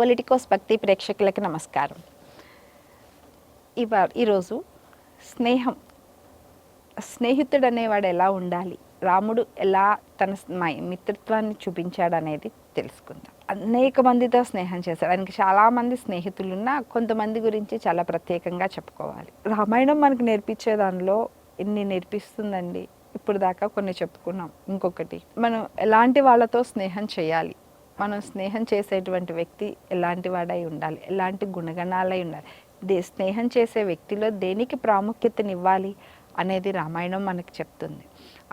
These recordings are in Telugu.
పొలిటికోస్ భక్తి ప్రేక్షకులకి నమస్కారం. ఈరోజు స్నేహితుడు అనేవాడు ఎలా ఉండాలి, రాముడు ఎలా తన మిత్రత్వాన్ని చూపించాడు అనేది తెలుసుకుందాం. అనేక మందితో స్నేహం చేశాడు. ఆయనకి చాలామంది స్నేహితులున్నా కొంతమంది గురించి చాలా ప్రత్యేకంగా చెప్పుకోవాలి. రామాయణం మనకు నేర్పించే దానిలో ఎన్ని నేర్పిస్తుందండి. ఇప్పుడు దాకా కొన్ని చెప్పుకున్నాం. ఇంకొకటి, మనం ఎలాంటి వాళ్ళతో స్నేహం చేయాలి, మనం స్నేహం చేసేటువంటి వ్యక్తి ఎలాంటి వాడై ఉండాలి, ఎలాంటి గుణగణాలై ఉండాలి, స్నేహం చేసే వ్యక్తిలో దేనికి ప్రాముఖ్యతనివ్వాలి అనేది రామాయణం మనకు చెప్తుంది.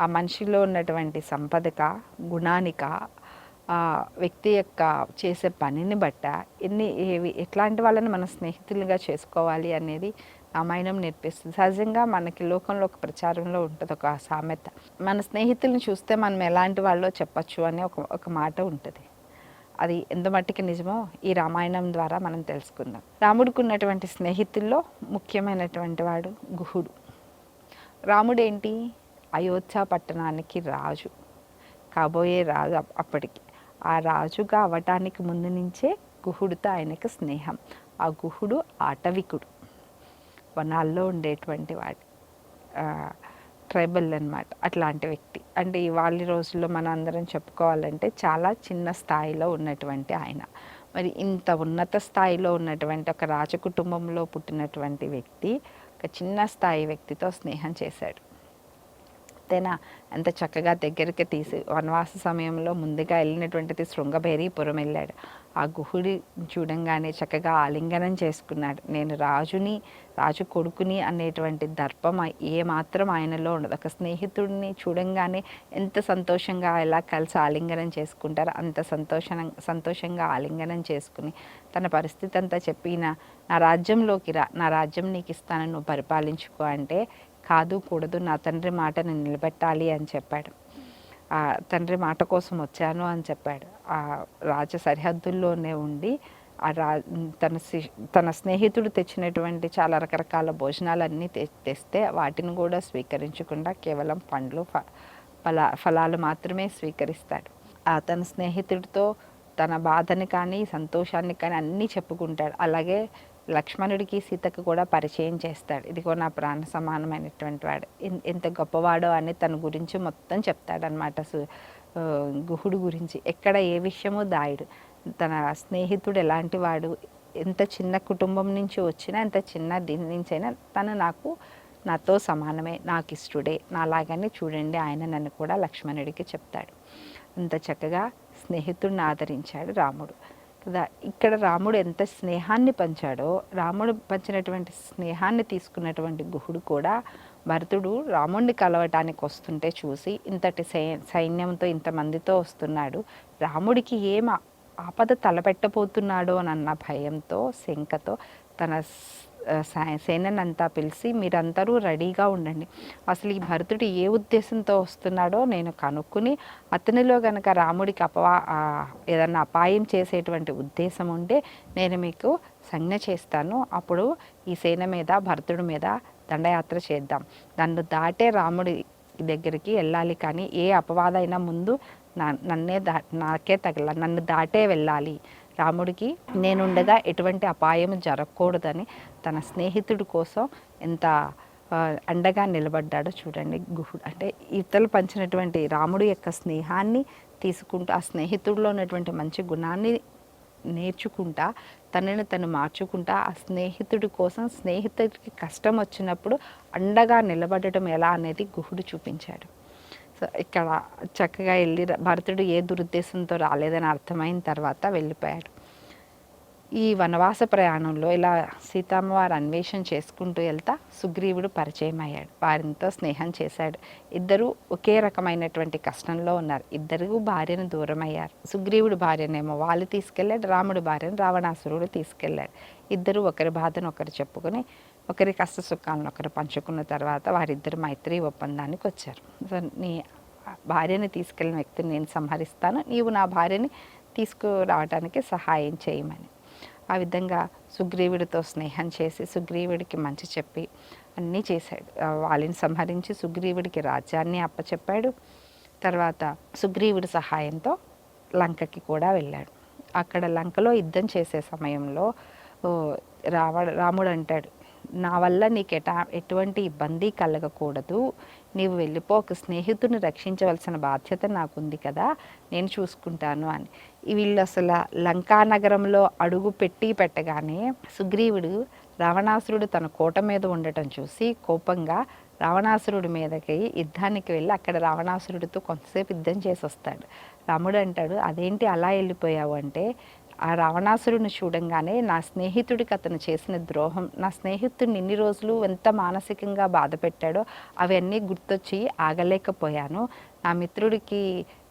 ఆ మనిషిలో ఉన్నటువంటి సంపదక, గుణానిక, వ్యక్తి యొక్క చేసే పనిని బట్ట ఎట్లాంటి వాళ్ళని మన స్నేహితులుగా చేసుకోవాలి అనేది రామాయణం నేర్పిస్తుంది. సహజంగా మనకి లోకంలో ఒక ప్రచారంలో ఉంటుంది ఒక సామెత, మన స్నేహితులను చూస్తే మనం ఎలాంటి వాళ్ళో చెప్పచ్చు అని ఒక మాట ఉంటుంది. అది ఎంత మట్టికి నిజమో ఈ రామాయణం ద్వారా మనం తెలుసుకుందాం. రాముడికి ఉన్నటువంటి స్నేహితుల్లో ముఖ్యమైనటువంటి వాడు గుహుడు. రాముడు ఏంటి, అయోధ్య పట్టణానికి రాజు, కాబోయే రాజు. అప్పటికి ఆ రాజుగా అవ్వటానికి ముందు నుంచే గుహుడితో ఆయనకు స్నేహం. ఆ గుహుడు ఆటవికుడు, వనాల్లో ఉండేటువంటి వాడు, ట్రైబల్ అన్నమాట. అట్లాంటి వ్యక్తి అంటే ఇవాళ రోజుల్లో మనం అందరం చెప్పుకోవాలంటే చాలా చిన్న స్థాయిలో ఉన్నటువంటి ఆయన. మరి ఇంత ఉన్నత స్థాయిలో ఉన్నటువంటి ఒక రాజకుటుంబంలో పుట్టినటువంటి వ్యక్తి ఒక చిన్న స్థాయి వ్యక్తితో స్నేహం చేశాడు. అంతేనా, ఎంత చక్కగా దగ్గరికి వనవాస సమయంలో ముందుగా వెళ్ళినటువంటిది శృంగబేరీపురం వెళ్ళాడు. ఆ గుహుడి చూడంగానే చక్కగా ఆలింగనం చేసుకున్నాడు. నేను రాజు కొడుకుని అనేటువంటి దర్పం ఏమాత్రం ఆయనలో ఉండదు. ఒక స్నేహితుడిని చూడంగానే ఎంత సంతోషంగా ఎలా కలిసి ఆలింగనం చేసుకుంటారో అంత సంతోషంగా ఆలింగనం చేసుకుని తన పరిస్థితి అంతా చెప్పిన, నా రాజ్యంలోకి రా, నా రాజ్యం నీకు ఇస్తాను, నువ్వు పరిపాలించుకో అంటే, కాదు కూడదు, నా తండ్రి మాట నేను నిలబెట్టాలి అని చెప్పాడు. ఆ తండ్రి మాట కోసం వచ్చాను అని చెప్పాడు. ఆ రాజ సరిహద్దుల్లోనే ఉండి తన స్నేహితుడు తెచ్చినటువంటి చాలా రకరకాల భోజనాలన్నీ తెస్తే వాటిని కూడా స్వీకరించకుండా కేవలం పండ్లు ఫలాలు మాత్రమే స్వీకరిస్తాడు. తన స్నేహితుడితో తన బాధని కానీ సంతోషాన్ని కానీ అన్నీ చెప్పుకుంటాడు. అలాగే లక్ష్మణుడికి సీతకు కూడా పరిచయం చేస్తాడు. ఇదిగో నా ప్రాణ సమానమైనటువంటి వాడు, ఎంత గొప్పవాడో అని తన గురించి మొత్తం చెప్తాడనమాట. గుహుడు గురించి ఎక్కడ ఏ విషయమో దాయుడు. తన స్నేహితుడు ఎలాంటి వాడు, ఎంత చిన్న కుటుంబం నుంచి వచ్చినా, ఎంత చిన్న దీని నుంచి అయినా తను నాతో సమానమే, నాకు ఇష్టడే, నాలాగానే చూడండి ఆయన నన్ను కూడా లక్ష్మణుడికి చెప్తాడు. అంత చక్కగా స్నేహితుడిని ఆదరించాడు రాముడు కదా. ఇక్కడ రాముడు ఎంత స్నేహాన్ని పంచాడో, రాముడు పంచినటువంటి స్నేహాన్ని తీసుకున్నటువంటి గుహుడు కూడా భరతుడు రాముడిని కలవటానికి వస్తుంటే చూసి, ఇంతటి సైన్యంతో ఇంతమందితో వస్తున్నాడు, రాముడికి ఏం ఆపద తలపెట్టబోతున్నాడో అన్న భయంతో శంకతో తన సేనంతా పిలిచి, మీరందరూ రెడీగా ఉండండి, అసలు ఈ భరతుడు ఏ ఉద్దేశంతో వస్తున్నాడో నేను కనుక్కుని అతనిలో కనుక రాముడికి ఏదన్నా అపాయం చేసేటువంటి ఉద్దేశం ఉంటే నేను మీకు సంజ్ఞ చేస్తాను. అప్పుడు ఈ సేన మీద, భరతుడి మీద దండయాత్ర చేద్దాం. నన్ను దాటే రాముడి దగ్గరికి వెళ్ళాలి, కానీ ఏ అపవాదైనా ముందు నాకే తగల, నన్ను దాటే వెళ్ళాలి. రాముడికి నేనుండగా ఎటువంటి అపాయం జరగకూడదని తన స్నేహితుడి కోసం ఎంత అండగా నిలబడ్డాడో చూడండి గుహుడు. అంటే ఇతరులు పంచినటువంటి రాముడి యొక్క స్నేహాన్ని తీసుకుంటూ, ఆ స్నేహితుడిలో ఉన్నటువంటి మంచి గుణాన్ని నేర్చుకుంటా, తనని తను మార్చుకుంటా, ఆ స్నేహితుడి కోసం, స్నేహితుడికి కష్టం వచ్చినప్పుడు అండగా నిలబడటం ఎలా అనేది గుహుడు చూపించాడు. సో ఇక్కడ చక్కగా వెళ్ళి భరతుడు ఏ దురుద్దేశంతో రాలేదని అర్థమైన తర్వాత వెళ్ళిపోయాడు. ఈ వనవాస ప్రయాణంలో ఇలా సీతమ్మవారు అన్వేషణ చేసుకుంటూ వెళ్తా సుగ్రీవుడు పరిచయం అయ్యాడు. వారితో స్నేహం చేశాడు. ఇద్దరు ఒకే రకమైనటువంటి కష్టంలో ఉన్నారు. ఇద్దరు భార్యను దూరం అయ్యారు. సుగ్రీవుడు భార్యనేమో వాళ్ళు తీసుకెళ్ళాడు, రాముడి భార్యను రావణాసురుడు తీసుకెళ్ళాడు. ఇద్దరు ఒకరి బాధను ఒకరు చెప్పుకొని, ఒకరి కష్ట సుఖాలను ఒకరు పంచుకున్న తర్వాత వారిద్దరు మైత్రి ఒప్పందానికి వచ్చారు. సో నీ భార్యని తీసుకెళ్ళిన వ్యక్తిని నేను సంహరిస్తాను, నీవు నా భార్యని తీసుకురావడానికి సహాయం చేయమని. ఆ విధంగా సుగ్రీవుడితో స్నేహం చేసి సుగ్రీవుడికి మంచి చెప్పి అన్నీ చేశాడు. వాళ్ళని సంహరించి సుగ్రీవుడికి రాజ్యాన్ని అప్పచెప్పాడు. తర్వాత సుగ్రీవుడి సహాయంతో లంకకి కూడా వెళ్ళాడు. అక్కడ లంకలో యుద్ధం చేసే సమయంలో రాముడు అంటాడు, నా వల్ల నీకు ఎటువంటి ఇబ్బంది కలగకూడదు, నీవు వెళ్ళిపో, ఒక స్నేహితుడిని రక్షించవలసిన బాధ్యత నాకుంది కదా, నేను చూసుకుంటాను అని. వీళ్ళు అసలు లంకా నగరంలో అడుగు పెట్టగానే సుగ్రీవుడు రావణాసురుడు తన కోట మీద ఉండటం చూసి కోపంగా రావణాసురుడి మీదకి యుద్ధానికి వెళ్ళి అక్కడ రావణాసురుడితో కొంతసేపు యుద్ధం చేసి వస్తాడు. రాముడు అంటాడు, అదేంటి అలా వెళ్ళిపోయావు అంటే, ఆ రావణాసురుడిని చూడంగానే నా స్నేహితుడికి అతను చేసిన ద్రోహం, నా స్నేహితుడిని ఇన్ని రోజులు ఎంత మానసికంగా బాధ పెట్టాడో అవన్నీ గుర్తొచ్చి ఆగలేకపోయాను. నా మిత్రుడికి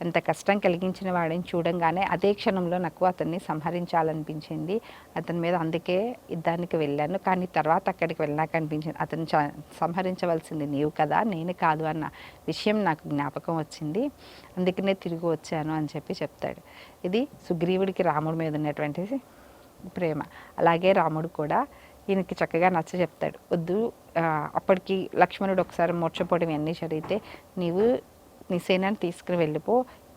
ఎంత కష్టం కలిగించిన వాడిని చూడంగానే అదే క్షణంలో నాకు అతన్ని సంహరించాలనిపించింది, అతని మీద అందుకే యుద్ధానికి వెళ్ళాను. కానీ తర్వాత అక్కడికి వెళ్ళాక అనిపించింది, అతను సంహరించవలసింది నీవు కదా, నేను కాదు అన్న విషయం నాకు జ్ఞాపకం వచ్చింది, అందుకనే తిరిగి వచ్చాను అని చెప్తాడు. ఇది సుగ్రీవుడికి రాముడి మీద ఉన్నటువంటి ప్రేమ. అలాగే రాముడు కూడా ఈయనకి చక్కగా నచ్చ చెప్తాడు, వద్దు, అప్పటికి లక్ష్మణుడు ఒకసారి మూర్ఛపోవడం ఇవన్నీ జరిగితే నీవు నీ సేనని తీసుకుని వెళ్ళిపో,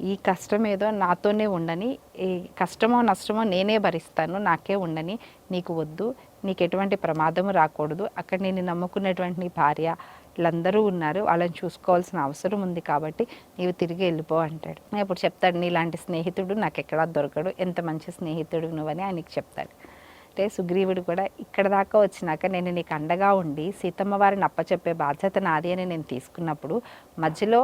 ఈ కష్టం ఏదో నాతోనే ఉండని, ఈ కష్టమో నష్టమో నేనే భరిస్తాను, నాకే ఉండని, నీకు వద్దు, నీకు ఎటువంటి ప్రమాదము రాకూడదు, అక్కడ నేను నమ్ముకున్నటువంటి నీ భార్య వీళ్ళందరూ ఉన్నారు, వాళ్ళని చూసుకోవాల్సిన అవసరం ఉంది, కాబట్టి నీవు తిరిగి వెళ్ళిపో అంటాడు. ఇప్పుడు చెప్తాడు, నీలాంటి స్నేహితుడు నాకు ఎక్కడా దొరకడు, ఎంత మంచి స్నేహితుడు నువ్వని ఆయనకి చెప్తాడు. అంటే సుగ్రీవుడు కూడా ఇక్కడ దాకా వచ్చినాక నేను నీకు అండగా ఉండి సీతమ్మ వారిని అప్పచెప్పే బాధ్యత నాది అని నేను తీసుకున్నప్పుడు మధ్యలో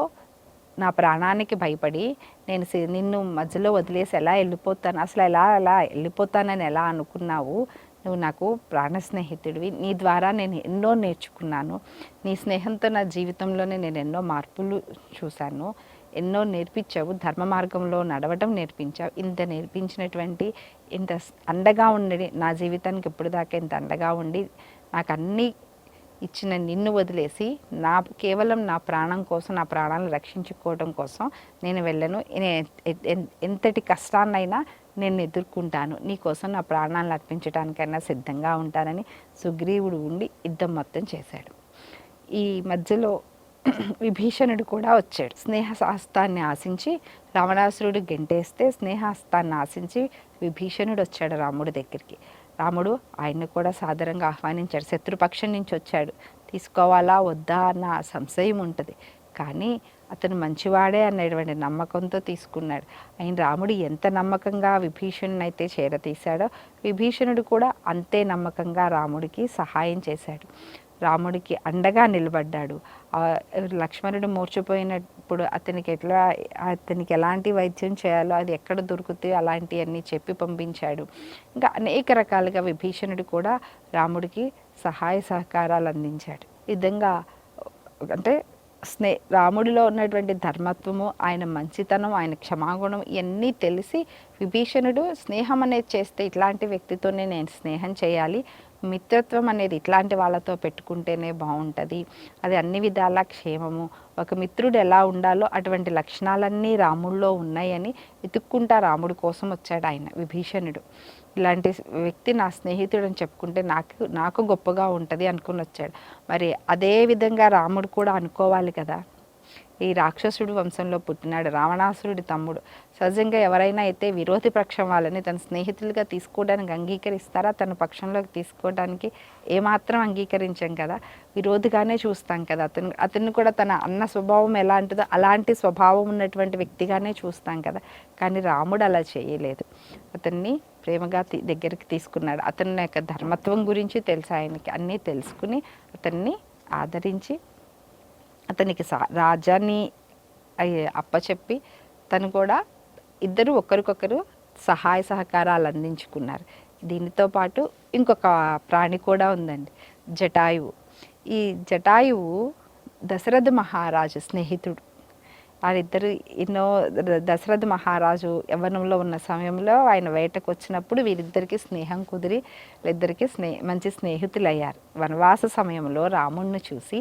నా ప్రాణానికి భయపడి నేను నిన్ను మధ్యలో వదిలేసి ఎలా వెళ్ళిపోతాను, అసలు ఎలా వెళ్ళిపోతానని ఎలా అనుకున్నావు, నువ్వు నాకు ప్రాణ స్నేహితుడివి, నీ ద్వారా నేను ఎన్నో నేర్చుకున్నాను, నీ స్నేహంతో నా జీవితంలోనే నేను ఎన్నో మార్పులు చూశాను, ఎన్నో నేర్పించావు, ధర్మ మార్గంలో నడవడం నేర్పించావు, ఇంత నేర్పించినటువంటి ఇంత అండగా ఉండి నా జీవితానికి ఎప్పుడు దాకా ఇంత అండగా ఉండి నాకు అన్నీ ఇచ్చిన నిన్ను వదిలేసి కేవలం నా ప్రాణం కోసం, నా ప్రాణాలను రక్షించుకోవడం కోసం నేను వెళ్ళను, ఎంతటి కష్టాన్నైనా నేను ఎదుర్కొంటాను, నీకోసం నా ప్రాణాలను అర్పించడానికైనా సిద్ధంగా ఉంటానని సుగ్రీవుడు ఉండి యుద్ధం మొత్తం చేశాడు. ఈ మధ్యలో విభీషణుడు కూడా వచ్చాడు. స్నేహహస్తాన్ని ఆశించి రావణాసురుడు గెంటేస్తే స్నేహహస్తాన్ని ఆశించి విభీషణుడు వచ్చాడు రాముడి దగ్గరికి. రాముడు ఆయన్ని కూడా సాదరంగా ఆహ్వానించాడు. శత్రుపక్షం నుంచి వచ్చాడు, తీసుకోవాలా వద్దా అన్న సంశయం ఉంటుంది, కానీ అతను మంచివాడే అనేటువంటి నమ్మకంతో తీసుకున్నాడు. ఆయన రాముడు ఎంత నమ్మకంగా విభీషణుని అయితే చేరతీశాడో విభీషణుడు కూడా అంతే నమ్మకంగా రాముడికి సహాయం చేశాడు, రాముడికి అండగా నిలబడ్డాడు. లక్ష్మణుడు మూర్చిపోయినప్పుడు అతనికి ఎలాంటి వైద్యం చేయాలో, అది ఎక్కడ దొరుకుతాయో అలాంటివన్నీ చెప్పి పంపించాడు. ఇంకా అనేక రకాలుగా విభీషణుడు కూడా రాముడికి సహాయ సహకారాలు అందించాడు. ఈ విధంగా అంటే రాముడిలో ఉన్నటువంటి ధర్మత్వము, ఆయన మంచితనం, ఆయన క్షమాగుణం ఇవన్నీ తెలిసి విభీషణుడు స్నేహం అనేది చేస్తే ఇట్లాంటి వ్యక్తితోనే నేను స్నేహం చేయాలి, మిత్రత్వం అనేది ఇట్లాంటి వాళ్ళతో పెట్టుకుంటేనే బాగుంటుంది, అది అన్ని విధాలా క్షేమము, ఒక మిత్రుడు ఎలా ఉండాలో అటువంటి లక్షణాలన్నీ రాముడిలో ఉన్నాయని వెతుక్కుంటా రాముడి కోసం వచ్చాడు ఆయన విభీషణుడు. ఇలాంటి వ్యక్తి నా స్నేహితుడు అని చెప్పుకుంటే నాకు గొప్పగా ఉంటుంది అనుకుని వచ్చాడు. మరి అదే విధంగా రాముడు కూడా అనుకోవాలి కదా, ఈ రాక్షసుడు వంశంలో పుట్టినాడు, రావణాసురుడి తమ్ముడు. సహజంగా ఎవరైనా అయితే విరోధి పక్షం వాళ్ళని తన స్నేహితులుగా తీసుకోవడానికి అంగీకరిస్తారా, తన పక్షంలోకి తీసుకోవడానికి ఏమాత్రం అంగీకరించాం కదా, విరోధిగానే చూస్తాం కదా. అతన్ని కూడా తన అన్న స్వభావం ఎలాంటిదో అలాంటి స్వభావం ఉన్నటువంటి వ్యక్తిగానే చూస్తాం కదా. కానీ రాముడు అలా చేయలేదు, అతన్ని ప్రేమగా దగ్గరికి తీసుకున్నాడు. అతని యొక్క ధర్మత్వం గురించి తెలుసు ఆయనకి, అన్నీ తెలుసుకుని అతన్ని ఆదరించి అతనికి రాజ్యాన్ని అప్పచెప్పి తను కూడా ఇద్దరు ఒకరికొకరు సహాయ సహకారాలు అందించుకున్నారు. దీనితో పాటు ఇంకొక ప్రాణి కూడా ఉందండి, జటాయువు. ఈ జటాయువు దశరథ మహారాజు స్నేహితుడు. వాళ్ళిద్దరు ఎన్నో దశరథ మహారాజు యవ్వనంలో ఉన్న సమయంలో ఆయన వేటకు వచ్చినప్పుడు వీరిద్దరికి స్నేహం కుదిరి వీళ్ళిద్దరికి మంచి స్నేహితులు అయ్యారు. వనవాస సమయంలో రాముణ్ణి చూసి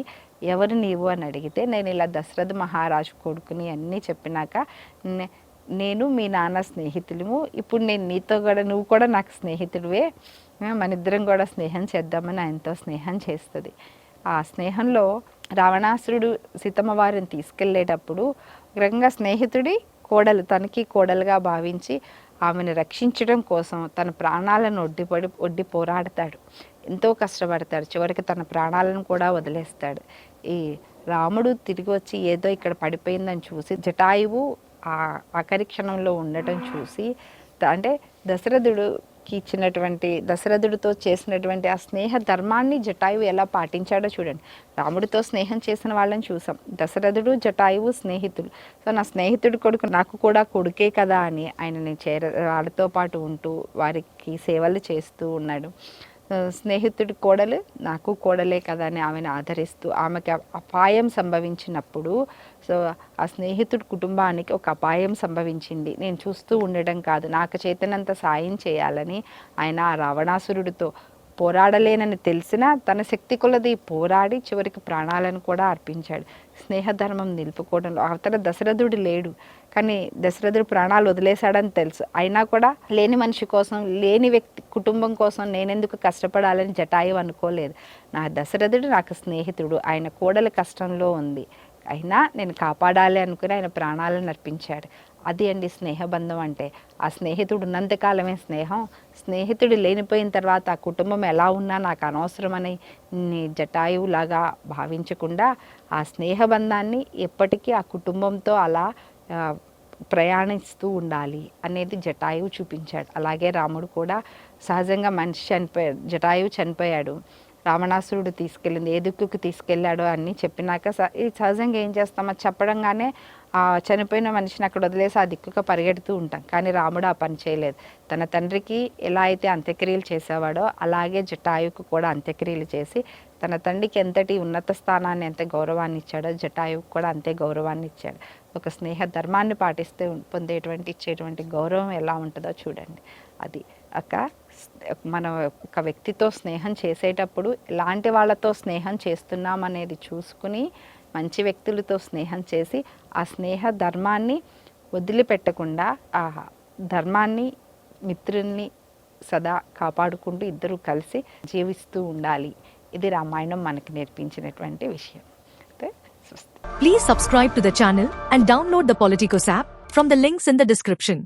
ఎవరు నీవు అని అడిగితే నేను ఇలా దశరథ మహారాజు కొడుకుని అన్నీ చెప్పినాక నేను మీ నాన్న స్నేహితులము, ఇప్పుడు నేను నీతో కూడా నువ్వు కూడా నాకు స్నేహితుడివే, మన ఇద్దరం కూడా స్నేహం చేద్దామని ఆయనతో స్నేహం చేస్తుంది. ఆ స్నేహంలో రావణాసురుడు సీతమ్మ వారిని తీసుకెళ్ళేటప్పుడు గ్రంగా స్నేహితుడి కోడలు తనకి కోడలుగా భావించి ఆమెను రక్షించడం కోసం తన ప్రాణాలను ఒడ్డి పోరాడతాడు, ఎంతో కష్టపడతాడు, చివరికి తన ప్రాణాలను కూడా వదిలేస్తాడు. ఈ రాముడు తిరిగి వచ్చి ఏదో ఇక్కడ పడిపోయిందని చూసి జటాయువు ఆ ఆఖరి క్షణంలో ఉండటం చూసి అంటే దశరథుడితో చేసినటువంటి ఆ స్నేహ ధర్మాన్ని జటాయువు ఎలా పాటించాడో చూడండి. రాముడితో స్నేహం చేసిన వాళ్ళని చూసాం, దశరథుడు జటాయువు స్నేహితులు. సో నా స్నేహితుడి కొడుకు నాకు కూడా కొడుకే కదా అని ఆయనని వాళ్ళతో పాటు ఉంటూ వారికి సేవలు చేస్తూ ఉన్నాడు. స్నేహితుడి కోడలు నాకు కోడలే కదా అని ఆమెను ఆదరిస్తూ, ఆమెకి అపాయం సంభవించినప్పుడు సో ఆ స్నేహితుడి కుటుంబానికి ఒక అపాయం సంభవించింది, నేను చూస్తూ ఉండడం కాదు, నాకు చేతనంత సాయం చేయాలని ఆయన ఆ రావణాసురుడితో పోరాడలేనని తెలిసినా తన శక్తి కొలది పోరాడి చివరికి ప్రాణాలను కూడా అర్పించాడు. స్నేహధర్మం నిలుపుకోవడంలో అవతల దశరథుడు లేడు, కానీ దశరథుడు ప్రాణాలు వదిలేశాడని తెలుసు, అయినా కూడా లేని మనిషి కోసం, లేని వ్యక్తి కుటుంబం కోసం నేనెందుకు కష్టపడాలని జటాయువు అనుకోలేదు. నా దశరథుడు నాకు స్నేహితుడు, ఆయన కోడలు కష్టంలో ఉంది, అయినా నేను కాపాడాలి అనుకుని ఆయన ప్రాణాలను అర్పించాడు. అది అండి స్నేహబంధం అంటే. ఆ స్నేహితుడు ఉన్నంతకాలమే స్నేహం, స్నేహితుడు లేనిపోయిన తర్వాత ఆ కుటుంబం ఎలా ఉన్నా నాకు అనవసరమని జటాయువులాగా భావించకుండా ఆ స్నేహబంధాన్ని ఎప్పటికీ ఆ కుటుంబంతో అలా ప్రయాణిస్తూ ఉండాలి అనేది జటాయువు చూపించాడు. అలాగే రాముడు కూడా సహజంగా మనిషి చనిపోయాడు, జటాయువు చనిపోయాడు, రావణాసురుడు తీసుకెళ్ళింది ఏ దిక్కుకు తీసుకెళ్ళాడో అన్నీ చెప్పినాక సహజంగా ఏం చేస్తాం, అది చెప్పడంగానే ఆ చనిపోయిన మనిషిని అక్కడ వదిలేసి ఆ దిక్కుగా పరిగెడుతూ ఉంటాం. కానీ రాముడు ఆ పని చేయలేదు. తన తండ్రికి ఎలా అయితే అంత్యక్రియలు చేసేవాడో అలాగే జటాయువుకు కూడా అంత్యక్రియలు చేసి తన తండ్రికి ఎంతటి ఉన్నత స్థానాన్ని, ఎంత గౌరవాన్ని ఇచ్చాడో జటాయువుకు కూడా అంతే గౌరవాన్ని ఇచ్చాడు. ఒక స్నేహ ధర్మాన్ని పాటిస్తే ఇచ్చేటువంటి గౌరవం ఎలా ఉంటుందో చూడండి. అది మనం ఒక వ్యక్తితో స్నేహం చేసేటప్పుడు ఎలాంటి వాళ్ళతో స్నేహం చేస్తున్నాం అనేది చూసుకుని మంచి వ్యక్తులతో స్నేహం చేసి ఆ స్నేహ ధర్మాన్ని వదిలిపెట్టకుండా ఆ ధర్మాన్ని, మిత్రుల్ని సదా కాపాడుకుంటూ ఇద్దరు కలిసి జీవిస్తూ ఉండాలి. ఇది రామాయణం మనకి నేర్పించినటువంటి విషయం. Please subscribe to the channel and download the Politicos app from the links in the description.